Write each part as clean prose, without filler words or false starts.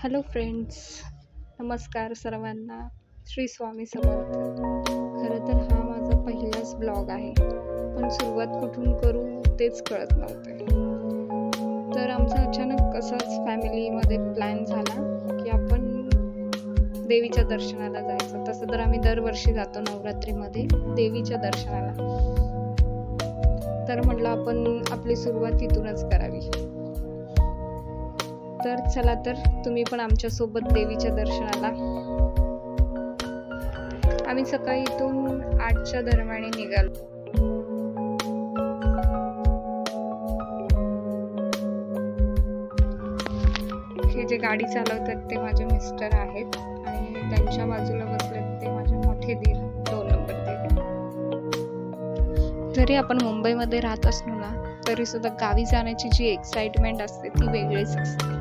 Hello friends, नमस्कार सर्वांना. श्री स्वामी समर्थ. खरं तर हा माझा पहिलाच ब्लॉग आहे, पण सुरुवात कुठून करू तेच कळत नव्हते. तर आमचा अचानक असाच फॅमिलीमध्ये प्लॅन झाला की आपण देवीच्या दर्शनाला जायचं. तसं तर आम्ही दरवर्षी जातो नवरात्रीमध्ये देवीच्या दर्शनाला. तर म्हटलं आपण आपली सुरुवात इथूनच करावी. तर चला, तर तुम्ही पण आमच्या सोबत देवीच्या दर्शनाला. आम्ही सकाळी इथून 8च्या दरम्यान निघालो. हे जे गाडी चालवतात ते माझे मिस्टर आहेत आणि त्यांच्या बाजूला बसलेत ते माझे मोठे दीर, 2 नंबर दीर. जरी आपण मुंबईमध्ये राहत असलो ना, तरी सुद्धा गावी जाण्याची जी एक्साइटमेंट असते ती वेगळीच असते.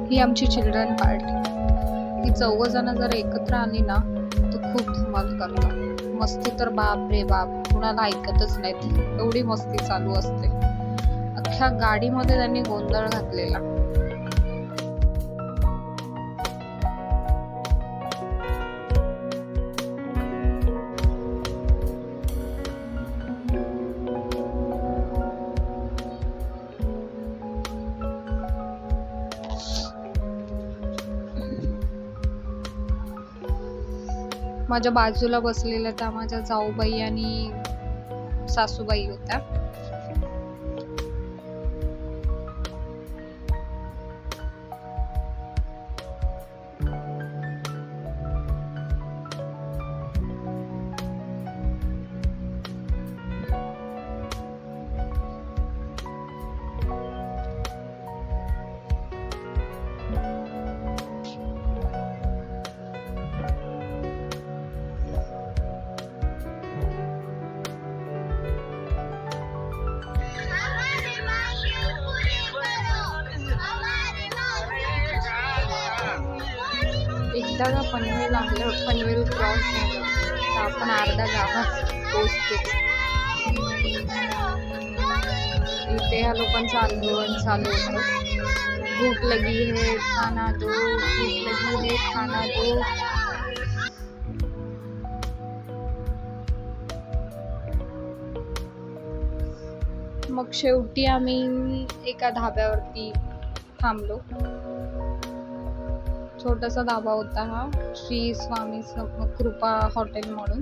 ही आमची चिल्ड्रन पार्टी. ही 4 जण जर एकत्र आली ना तर खूप धमाल करतात. मस्ती तर बाप रे बाप, कुणाला ऐकतच नाहीत, एवढी मस्ती चालू असते. अख्ख्या गाडीमध्ये त्यांनी गोंधळ घातलेला. माझ्या बाजूला बसलेल्या त्या माझ्या जाऊबाई आणि सासूबाई होत्या. एकदा का पनवेल क्रॉस झालं तर आपण अर्धा गावात पोहोचतो. इथे ह्या लोकांचं आंदोलन चालू होतं. भूक लगी है खाना दो, भूक लगी है खाना दो. मग शेवटी आम्ही एका धाब्यावरती थांबलो. छोटासा धाबा होता हा, श्री स्वामी कृपा हॉटेल म्हणून.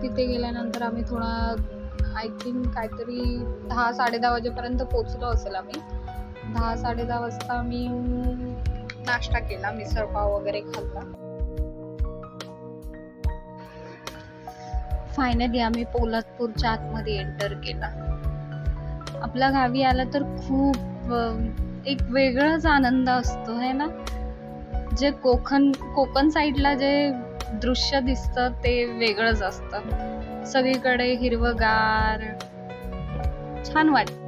तिथे गेल्यानंतर आम्ही थोडा आय थिंक काहीतरी 10-10:30 वाजेपर्यंत पोहोचलो असेल. आम्ही 10-10:30 वाजता आम्ही नाश्ता केला, मिसळ पाव वगैरे खाल्ला. फायनली आम्ही पोलादपूरच्या आतमध्ये एंटर केला. आपल्या गावी आला तर खूप एक वेगळाच आनंद असतो है ना. जे कोकण साईडला जे दृश्य दिसतं ते वेगळंच असतं. सगळीकडे हिरवगार, छान वाटतं.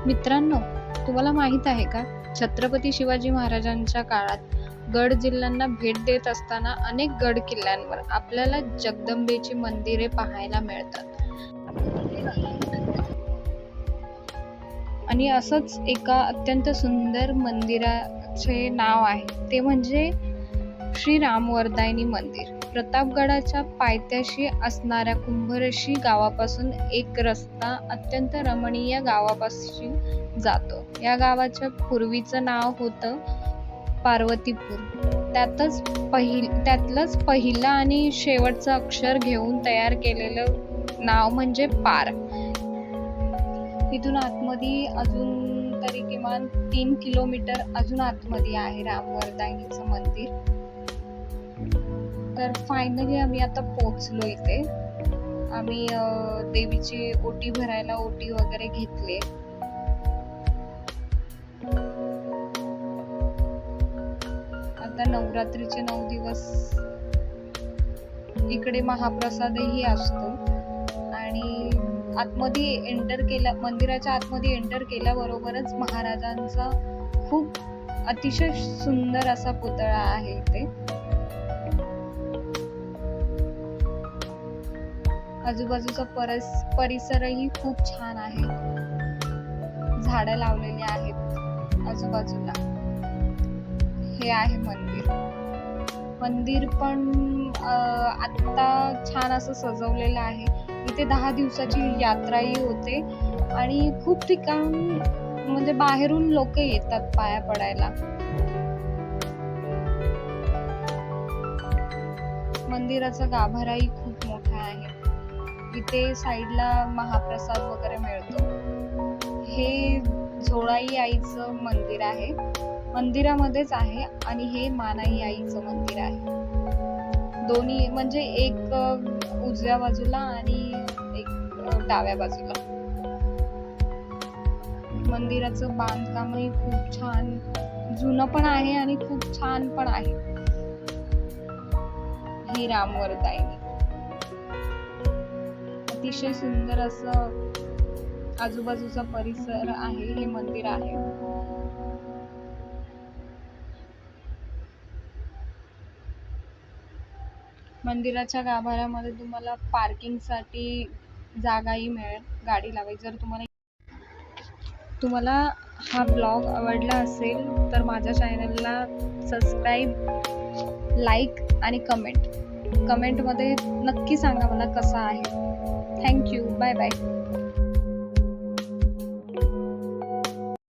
मित्रांनो, तुम्हाला माहित आहे का, छत्रपती शिवाजी महाराजांच्या काळात गड जिल्ह्यांना भेट देत असताना अनेक गड किल्ल्यांवर आपल्याला जगदंबेची मंदिरे पाहायला मिळतात. आणि असंच एका अत्यंत सुंदर मंदिराचे नाव आहे, ते म्हणजे श्री रामवरदायनी मंदिर. प्रतापगडाच्या पायथ्याशी असणाऱ्या कुंभरशी गावापासून एक रस्ता अत्यंत रमणीय गावापाशी जातो. या गावाच्या पूर्वीचं नाव होतं पार्वतीपूर. त्यातलंच पहिलं आणि शेवटचं अक्षर घेऊन तयार केलेलं नाव म्हणजे पार. इथून आतमध्ये अजून तरी किमान 3 किलोमीटर अजून आतमध्ये आहे रामवरदायनीचं मंदिर. तर फायनली आम्ही आता पोहोचलो इथे. आम्ही देवीची ओटी भरायला ओटी वगैरे घेतली. आता नवरात्रीचे 9 दिवस इकडे महाप्रसादही असतो आणि मंदिराच्या आतमध्ये एंटर केल्याबरोबरच महाराजांचा खूप अतिशय सुंदर असा पुतळा आहे इथे. आजूबाजूचा परिसरही खूप छान आहे. झाडं लावलेली आहेत आजूबाजूला. हे आहे मंदिर पण आता छान असं सजवलेलं आहे. इथे 10 दिवसाची यात्राही होते आणि खूप ठिकाण म्हणजे बाहेरून लोक येतात पाया पडायला. मंदिराचा गाभाराही खूप मोठा आहे. इथे साईडला महाप्रसाद वगैरे मिळतो. हे झोळाई आईचं मंदिर आहे. मंदिरामध्येच आहे आणि हे मानाई आईचं मंदिर आहे. दोन्ही म्हणजे एक उजव्या बाजूला आणि एक डाव्या बाजूला. मंदिराचं बांधकामही खूप छान जुनं पण आहे आणि खूप छान पण आहे. ही रामवरदायिनी अतिशय सुंदर असं आजूबाजूचा परिसर आहे. हे मंदिर आहे. मंदिराच्या गाभाऱ्यामध्ये तुम्हाला पार्किंगसाठी जागाही मिळेल गाडी लावायची. जर तुम्हाला हा ब्लॉग आवडला असेल तर माझ्या चॅनलला सबस्क्राईब, लाईक आणि कमेंटमध्ये नक्की सांगा मला कसा आहे. थँक्यू. Bye bye.